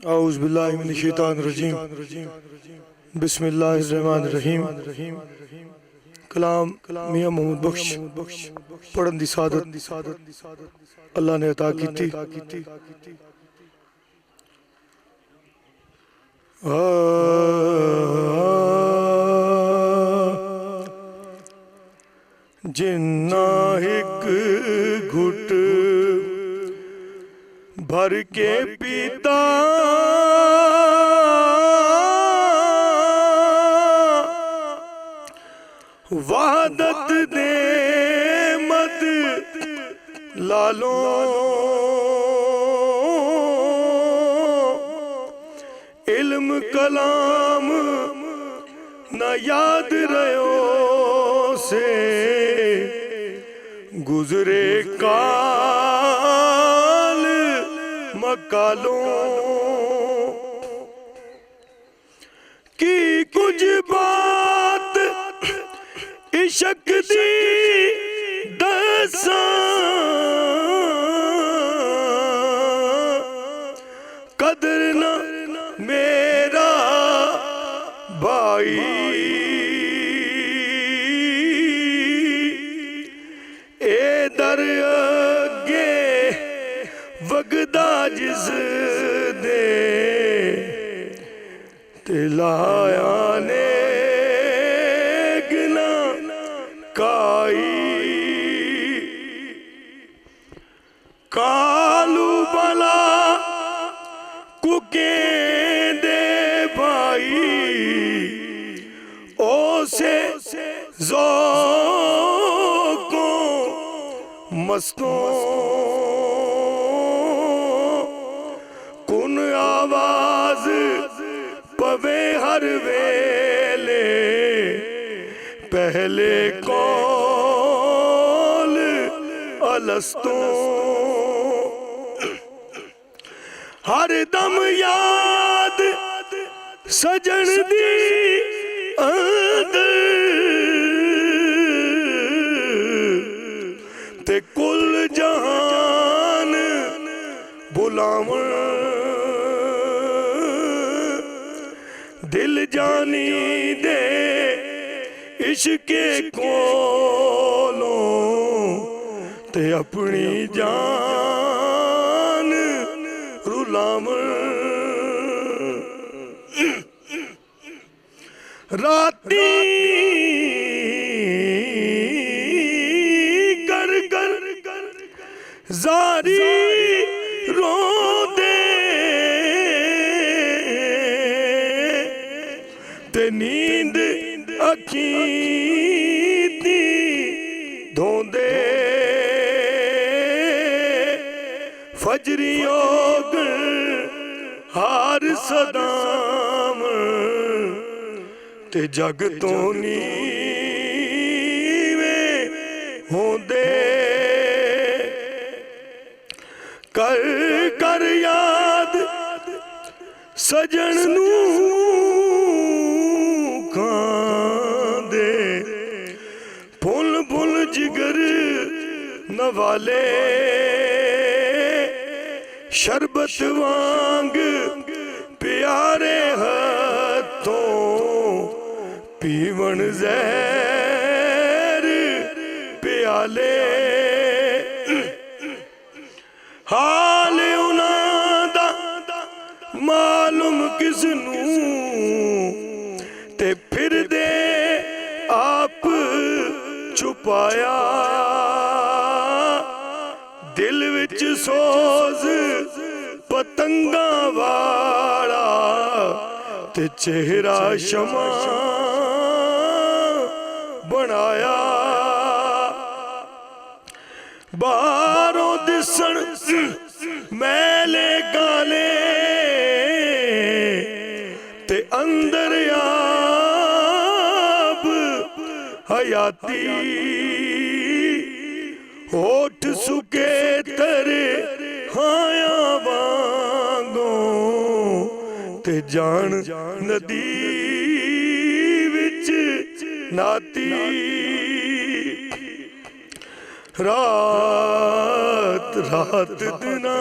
औज़ु बिल्लाहि मिनश शैतानिर रजीम बिस्मिल्लाहिर रहमानिर रहीम। कलाम मियां मोहम्मद बख्श पढ़न दी सादत अल्लाह ने अता की। जिन्ना एक घुट भर के पीता वहदत दे मत लालो इल्म कलाम न याद रहो से गुजरे काल मकालों की कुछ बात इश्क दी दसा कदर न मेरा भाई ए दर अगे वगदा जिस दे तिलाया ने गिना काई कालू बला कुके दे भाई ओ से ज़ौक़ों मस्तों कुन आवाज पवे हर वेले पहले कौल अलस्तों हर दम याद सजन दी अंदर ते कुल जहान बुलावन दिल जानी दे इश्के कोलों ते अपनी जान रुलावन राती कर कर जारी रो दे ते नींद अखी दी धोंदे फजरियों हार सदाम ते जग तो नीवे होंदे कर कर याद सजन नू खांदे फुल फुल जिगर नवाले शरबत वांग प्यारे हाथों पीवन जहर प्याले हाल उन्हां दा मालूम किसनू ते फिर दे आप छुपाया दिल विच सोज पतंगा वाला ते चेहरा शमा बनाया बाहरों दिसन मैले गाले ते अंदर आप हयाती होठ सुके तरे हाया वांगों ते जान नदी विच नाती रात रात दिना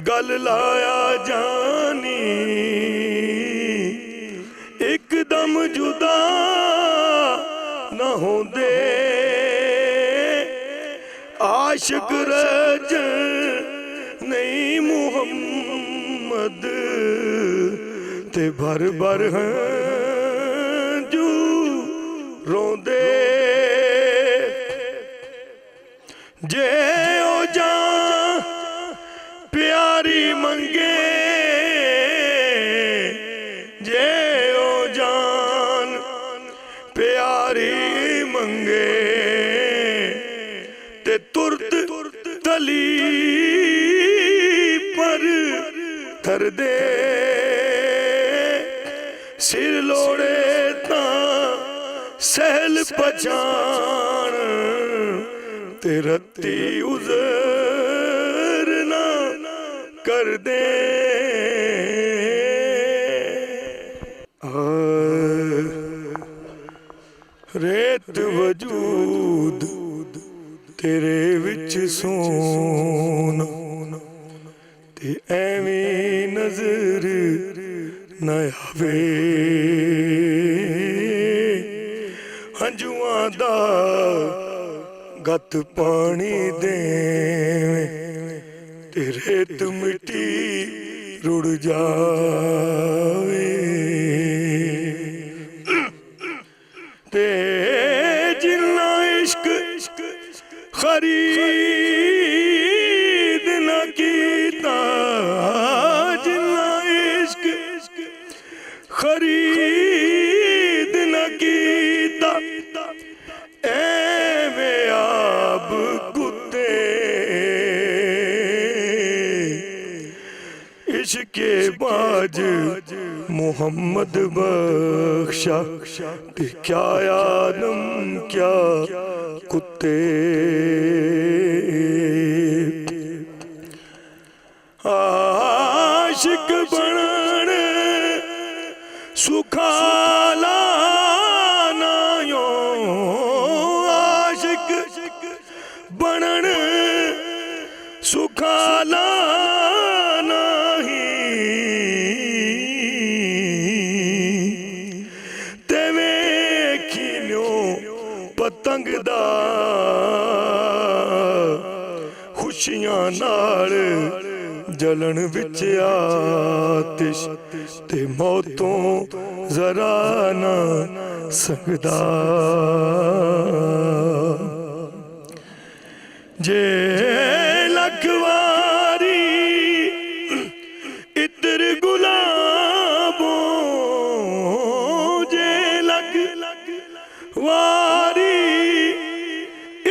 गल लाया जानी एकदम जुदा न होंदे आशिक रजन नहीं मुहम्मद ते भर भर हैं जू रोंदे जे ओ जान प्यारी मंगे जे ओ जान प्यारी मंगे ते तुरत तली पर धर दे सिर लोड़े ता सहल पछाण ते रत्ती उज़र ना कर दे रेत वजूद तेरे विच सोना ते एवें नजर न आवे हंजुआं दा गत पानी देवें ते रेत मिट्टी रुड़ जावे ते जिन्ना इश्क खरीद न कीता जिन्ना इश्क खरीद न कीता एवें आब कुत्ते इश्के बाज मोहम्मद बख्शा ते क्या आदम क्या कुत्ते आशिक बनन सुखाला नायो आशिक बनन सुखाला पतंग दा खुशियां नाल जलन विच आतिश ते मौतों जरा ना सकदा जे लखवारी इतर गुलाबों जे लखवारी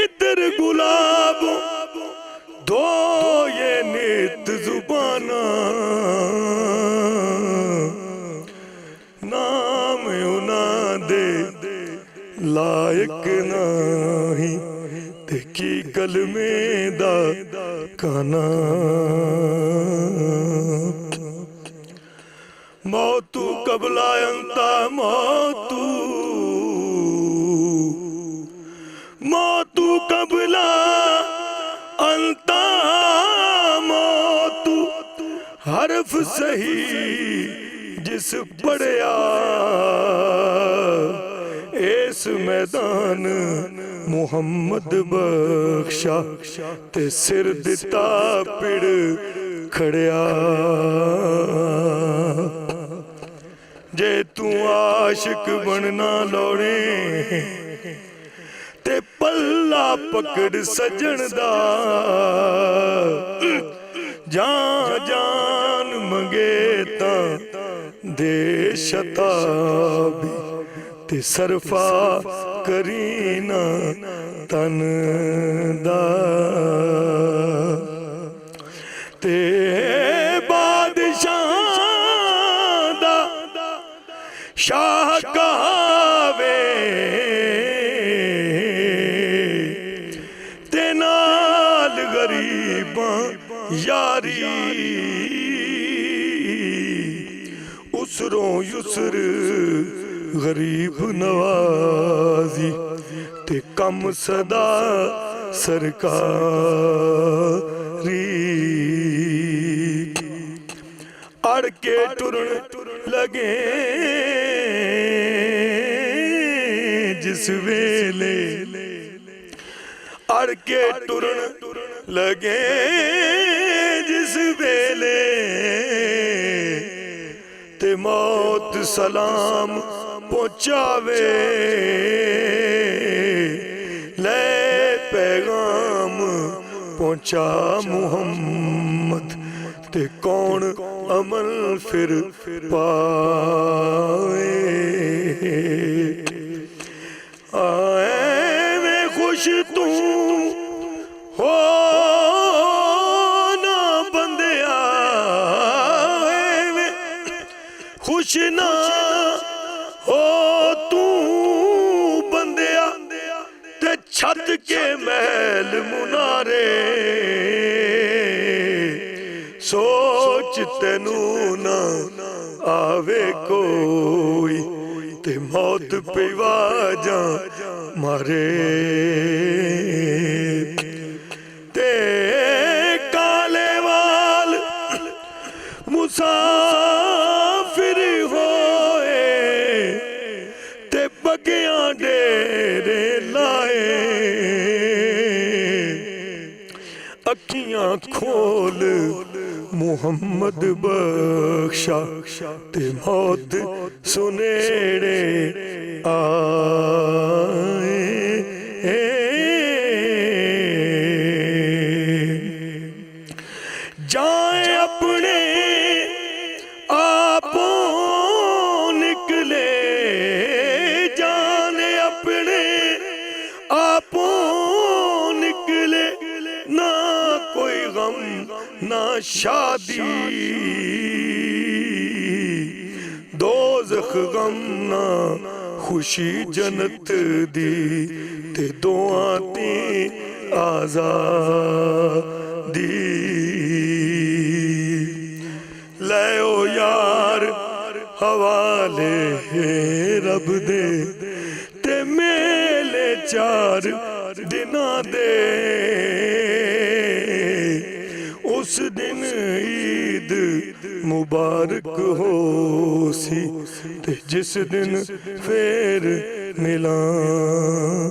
इतर गुलाब दो ये नित जुबाना नाम उन्हां दे लायक नहीं ते की कलमे दा काना मौतू कबला अंता मौतू मौतू कबला अंता मौतू हरफ सही जिस पढ़िया इस मैदान मुहम्मद बख्शा ते सिर दिता पिड़ खड़िया जे तू आशिक बनना लौड़े ते पल्ला पकड़ सजन दा जान जान मंगे तां दे शताबी ते सरफा करीना तन दा ते बादशाह दा शाह कहावे ते नाल गरीबां यारी उसरों युसर गरीब नवाजी ते कम सदा सरकारी अड़ के टुरन लगे जिस वेले अड़ के टुरन लगे जिस वेले ते मौत सलाम पहुँचावे ले पैगाम पहुँचा मुहम्मद ते कौन अमल फिर पाए। आए वे खुश तू हो ना बंदिया वे खुश ना हो तू बंदिया ते छत के महल मुनारे सोच तेनू ना आवे कोई ते मौत पिवाजा मारे ते काले वाल मुसाफिर होए ते बगिया डेरे लाए अखियां खोल मुहम्मद बख्शा ते मौत सुनेड़े आए। जाए अपने आपों निकले जाने अपने आपों निकले ना कोई गम ना शादी दोज़ख गम ना खुशी जन्नत दी ते दुआ ती आज़ादी लयो यार हवाले रब दे ते मेले चार दिना दे उस दिन ईद मुबारक हो सी ते जिस दिन फिर मिलांगे।